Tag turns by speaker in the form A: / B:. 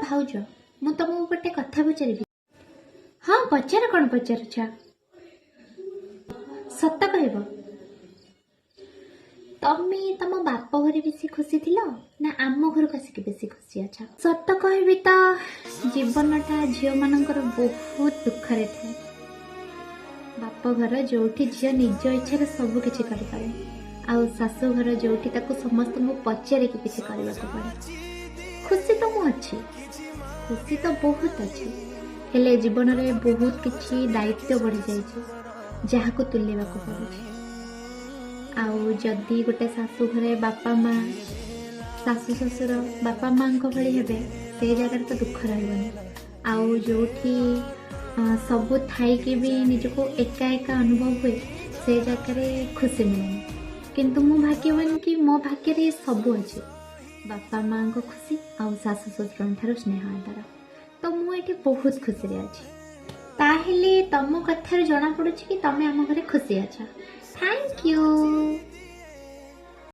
A: भाउज मु तुमको गोटे कथा पचारि। हाँ पचार कौन पचारुछ सत कह तमे तम बाप घर बेसी खुशी थिल ना आम घर को आसिक बेसी खुशी अच्छा सत कहबी तो जीवनटा झील मानकर बहुत दुखरे थे। बाप घर जोठी झील निज इच्छा सब किछि करि पारे आउ सासु घर जोठी ताको समस्त को पचारे कि किछि करबा को पड़े। खुशी तो मु अच्छी खुशी तो बहुत अच्छी हेले जीवन में बहुत किछि दायित्व बढ़ी जाइए जहाँ को तुलेबा को पड़े। आउ जदि गोटे शाशु घरे बापा माँ शाशु शशुर बापा माँ भली हेबे से जगह तो दुख रही आउ जो सब थी भी निजको एका एका अनुभव हुए से जगह खुशी मिले। किंतु मु भाग्यवान कि मो भाग्य सब अच्छे बापा माँ को खुशी आउ शाशु शशुर ठार स्नेह आदर तो मुझे बहुत खुशी अच्छी। ताहेले तम कथार जना पड़ुछि कि तमे आम घरे खुशी अच्छा। Thank you.